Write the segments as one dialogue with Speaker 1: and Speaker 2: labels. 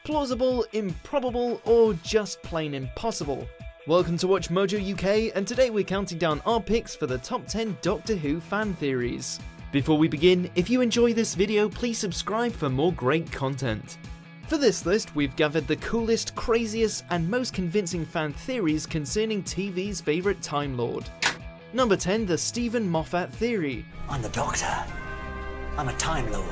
Speaker 1: Plausible, improbable, or just plain impossible? Welcome to Watch Mojo UK, and today we're counting down our picks for the top 10 Doctor Who fan theories. Before we begin, if you enjoy this video, please subscribe for more great content. For this list, we've gathered the coolest, craziest, and most convincing fan theories concerning TV's favourite Time Lord. Number 10, the Steven Moffat theory.
Speaker 2: I'm the Doctor. I'm a Time Lord.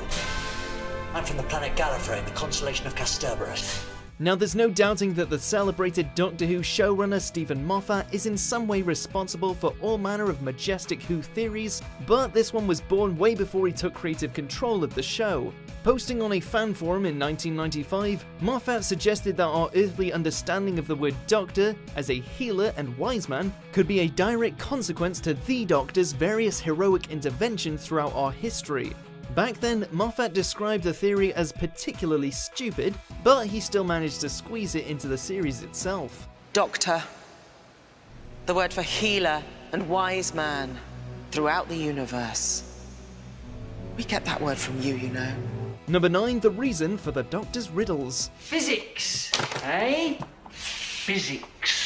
Speaker 2: I'm from the planet Gallifrey in the constellation of Kasterborous.
Speaker 1: Now, there's no doubting that the celebrated Doctor Who showrunner Steven Moffat is in some way responsible for all manner of majestic Who theories, but this one was born way before he took creative control of the show. Posting on a fan forum in 1995, Moffat suggested that our earthly understanding of the word Doctor as a healer and wise man could be a direct consequence to the Doctor's various heroic interventions throughout our history. Back then, Moffat described the theory as particularly stupid, but he still managed to squeeze it into the series itself.
Speaker 3: Doctor, the word for healer and wise man throughout the universe. We get that word from you, you know.
Speaker 1: Number 9, the reason for the Doctor's riddles.
Speaker 4: Physics, eh? Physics.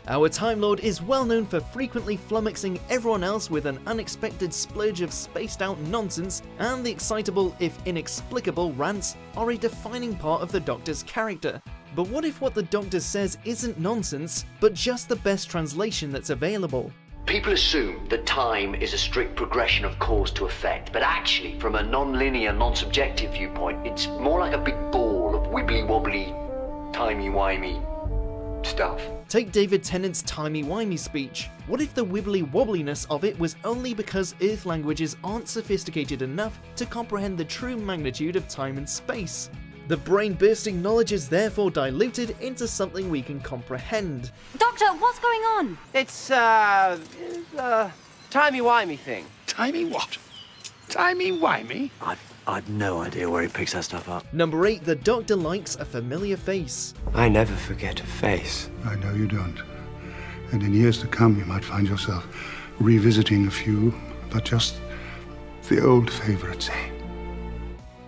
Speaker 1: Our Time Lord is well known for frequently flummoxing everyone else with an unexpected splurge of spaced out nonsense, and the excitable, if inexplicable, rants are a defining part of the Doctor's character. But what if what the Doctor says isn't nonsense, but just the best translation that's available?
Speaker 5: People assume that time is a strict progression of cause to effect, but actually, from a non-linear, non-subjective viewpoint, it's more like a big ball of wibbly-wobbly, timey-wimey stuff.
Speaker 1: Take David Tennant's timey-wimey speech. What if the wibbly-wobbliness of it was only because Earth languages aren't sophisticated enough to comprehend the true magnitude of time and space? The brain-bursting knowledge is therefore diluted into something we can comprehend.
Speaker 6: Doctor, what's going on?
Speaker 4: It's timey-wimey thing.
Speaker 7: Timey what? Timey-wimey?
Speaker 2: I've no idea where he picks that stuff up.
Speaker 1: Number 8, the Doctor likes a familiar face.
Speaker 8: I never forget a face.
Speaker 7: I know you don't. And in years to come, you might find yourself revisiting a few, but just the old favourites, eh?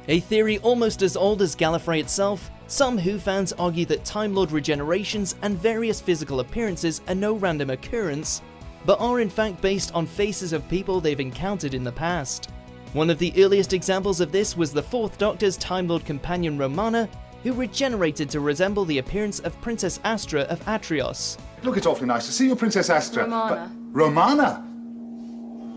Speaker 1: A theory almost as old as Gallifrey itself, some Who fans argue that Time Lord regenerations and various physical appearances are no random occurrence, but are in fact based on faces of people they've encountered in the past. One of the earliest examples of this was the 4th Doctor's Time Lord companion Romana, who regenerated to resemble the appearance of Princess Astra of Atrios.
Speaker 9: Look, it's awfully nice to see you, Princess Astra.
Speaker 6: Romana.
Speaker 9: But Romana?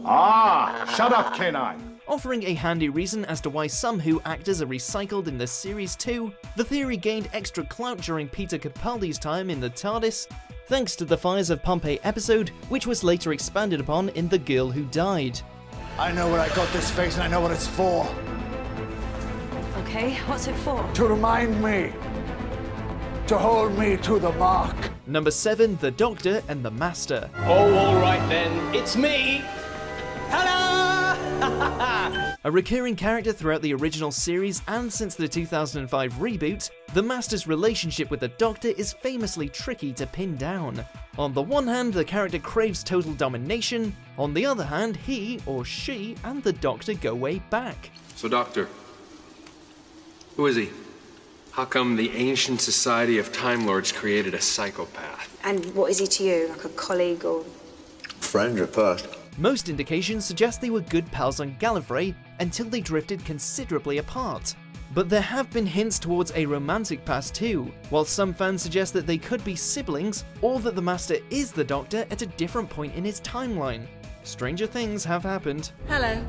Speaker 9: Ah, shut up, K9.
Speaker 1: Offering a handy reason as to why some Who actors are recycled in the series too, the theory gained extra clout during Peter Capaldi's time in the TARDIS, thanks to the Fires of Pompeii episode, which was later expanded upon in The Girl Who Died.
Speaker 2: I know where I got this face and I know what it's for.
Speaker 6: Okay, what's it for?
Speaker 2: To remind me. To hold me to the mark.
Speaker 1: Number 7, the Doctor and the Master.
Speaker 4: Oh, all right then. It's me. Hello!
Speaker 1: A recurring character throughout the original series and since the 2005 reboot, the Master's relationship with the Doctor is famously tricky to pin down. On the one hand, the character craves total domination, on the other hand, he or she and the Doctor go way back.
Speaker 8: So, Doctor, who is he? How come the ancient society of Time Lords created a psychopath?
Speaker 6: And what is he to you? Like a colleague or...
Speaker 2: Friend at first.
Speaker 1: Most indications suggest they were good pals on Gallifrey until they drifted considerably apart. But there have been hints towards a romantic past too, while some fans suggest that they could be siblings or that the Master is the Doctor at a different point in his timeline. Stranger things have happened.
Speaker 6: Hello.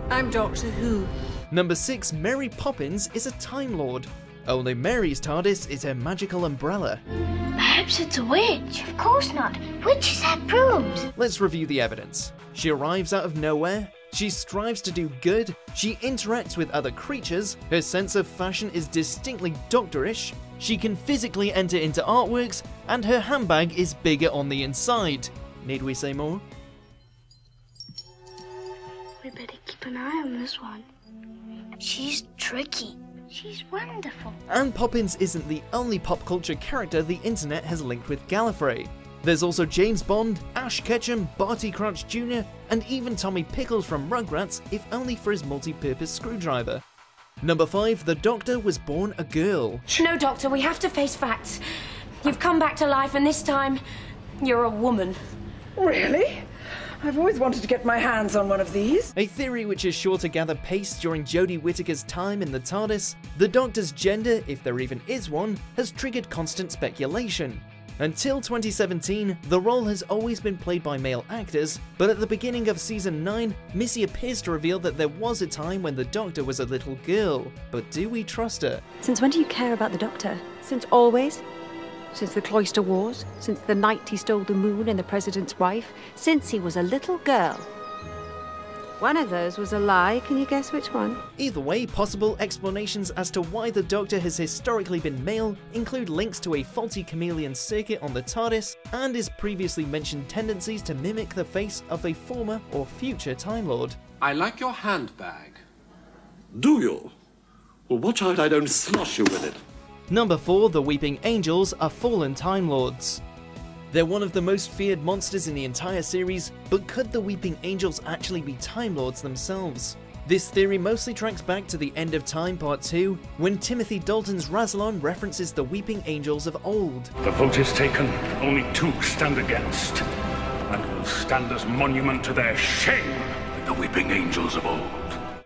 Speaker 6: I'm Doctor Who.
Speaker 1: Number 6, Mary Poppins is a Time Lord. Only Mary's TARDIS is her magical umbrella.
Speaker 10: Perhaps it's a witch. Of course not. Witches have brooms.
Speaker 1: Let's review the evidence. She arrives out of nowhere, she strives to do good, she interacts with other creatures, her sense of fashion is distinctly doctorish, she can physically enter into artworks, and her handbag is bigger on the inside. Need we say more?
Speaker 10: We better keep an eye on this one. She's tricky. She's wonderful.
Speaker 1: And Poppins isn't the only pop culture character the internet has linked with Gallifrey. There's also James Bond, Ash Ketchum, Barty Crouch Jr., and even Tommy Pickles from Rugrats, if only for his multi-purpose screwdriver. Number 5, the Doctor was born a girl.
Speaker 11: No, Doctor, we have to face facts. You've come back to life, and this time, you're a woman.
Speaker 12: Really? I've always wanted to get my hands on one of these.
Speaker 1: A theory which is sure to gather pace during Jodie Whittaker's time in the TARDIS. The Doctor's gender, if there even is one, has triggered constant speculation. Until 2017, the role has always been played by male actors, but at the beginning of Season 9, Missy appears to reveal that there was a time when the Doctor was a little girl. But do we trust her?
Speaker 13: Since when do you care about the Doctor? Since always? Since the Cloister Wars? Since the night he stole the moon and the President's wife? Since he was a little girl? One of those was a lie. Can you guess which one?
Speaker 1: Either way, possible explanations as to why the Doctor has historically been male include links to a faulty chameleon circuit on the TARDIS and his previously mentioned tendencies to mimic the face of a former or future Time Lord.
Speaker 14: I like your handbag.
Speaker 15: Do you? Well, watch out I don't slosh you with it.
Speaker 1: Number 4, the Weeping Angels are fallen Time Lords. They're one of the most feared monsters in the entire series, but could the Weeping Angels actually be Time Lords themselves? This theory mostly tracks back to the End of Time Part 2, when Timothy Dalton's Rassilon references the Weeping Angels of old.
Speaker 9: The vote is taken, only 2 stand against, and will stand as monument to their shame, the Weeping Angels of old.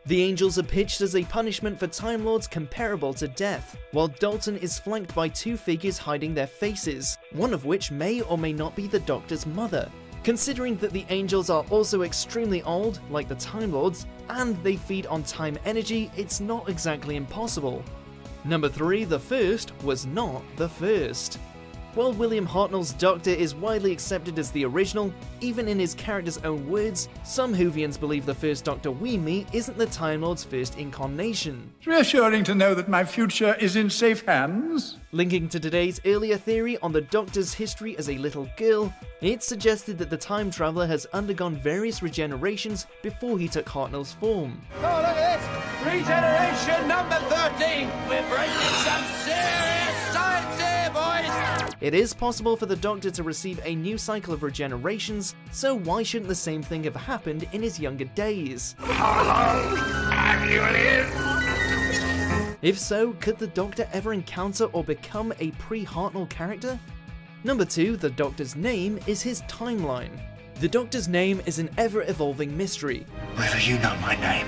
Speaker 1: The Angels are pitched as a punishment for Time Lords comparable to death, while Dalton is flanked by 2 figures hiding their faces, one of which may or may not be the Doctor's mother. Considering that the Angels are also extremely old, like the Time Lords, and they feed on time energy, it's not exactly impossible. Number 3, the First was not the first. While William Hartnell's Doctor is widely accepted as the original, even in his character's own words, some Whovians believe the first Doctor we meet isn't the Time Lord's first incarnation.
Speaker 16: It's reassuring to know that my future is in safe hands.
Speaker 1: Linking to today's earlier theory on the Doctor's history as a little girl, it's suggested that the time traveller has undergone various regenerations before he took Hartnell's form.
Speaker 4: Oh, look at this! Regeneration number 13! We're breaking some serious science here, boys!
Speaker 1: It is possible for the Doctor to receive a new cycle of regenerations, so why shouldn't the same thing have happened in his younger days?
Speaker 9: How long have you lived?
Speaker 1: If so, could the Doctor ever encounter or become a pre-Hartnell character? Number 2, the Doctor's name is his timeline. The Doctor's name is an ever-evolving mystery.
Speaker 15: Whether you know my name.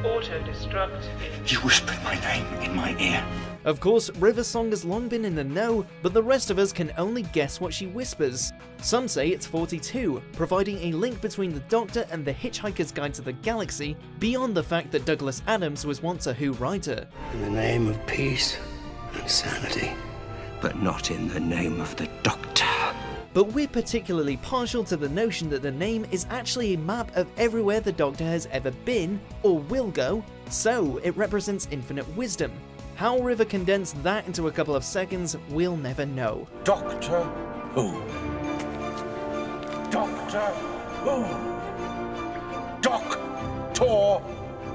Speaker 12: Auto-destruct.
Speaker 15: You whispered my name in my ear.
Speaker 1: Of course, River Song has long been in the know, but the rest of us can only guess what she whispers. Some say it's 42, providing a link between the Doctor and the Hitchhiker's Guide to the Galaxy, beyond the fact that Douglas Adams was once a Who writer.
Speaker 17: In the name of peace and sanity, but not in the name of the Doctor.
Speaker 1: But we're particularly partial to the notion that the name is actually a map of everywhere the Doctor has ever been, or will go, so it represents infinite wisdom. How River condensed that into a couple of seconds, we'll never know.
Speaker 9: Doctor Who. Doctor Who. Doctor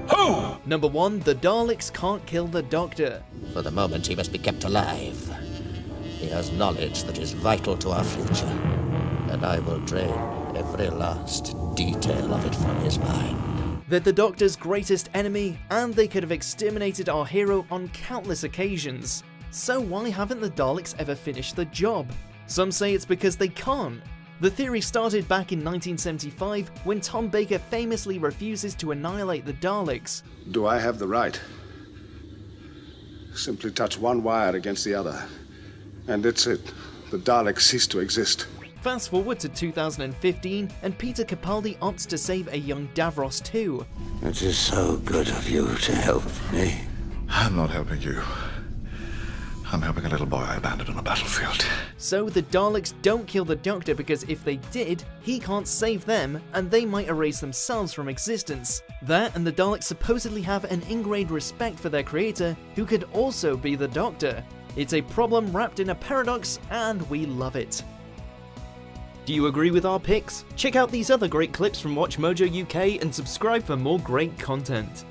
Speaker 9: Who.
Speaker 1: Number 1, the Daleks can't kill the Doctor.
Speaker 18: For the moment, he must be kept alive. He has knowledge that is vital to our future, and I will drain every last detail of it from his mind.
Speaker 1: They're the Doctor's greatest enemy, and they could have exterminated our hero on countless occasions. So why haven't the Daleks ever finished the job? Some say it's because they can't. The theory started back in 1975 when Tom Baker famously refuses to annihilate the Daleks.
Speaker 7: Do I have the right? Simply touch one wire against the other, and it's it. The Daleks cease to exist.
Speaker 1: Fast forward to 2015, and Peter Capaldi opts to save a young Davros too.
Speaker 17: It is so good of you to help me.
Speaker 19: I'm not helping you. I'm helping a little boy I abandoned on a battlefield.
Speaker 1: So the Daleks don't kill the Doctor because if they did, he can't save them, and they might erase themselves from existence. That and the Daleks supposedly have an ingrained respect for their creator, who could also be the Doctor. It's a problem wrapped in a paradox, and we love it. Do you agree with our picks? Check out these other great clips from WatchMojo UK and subscribe for more great content.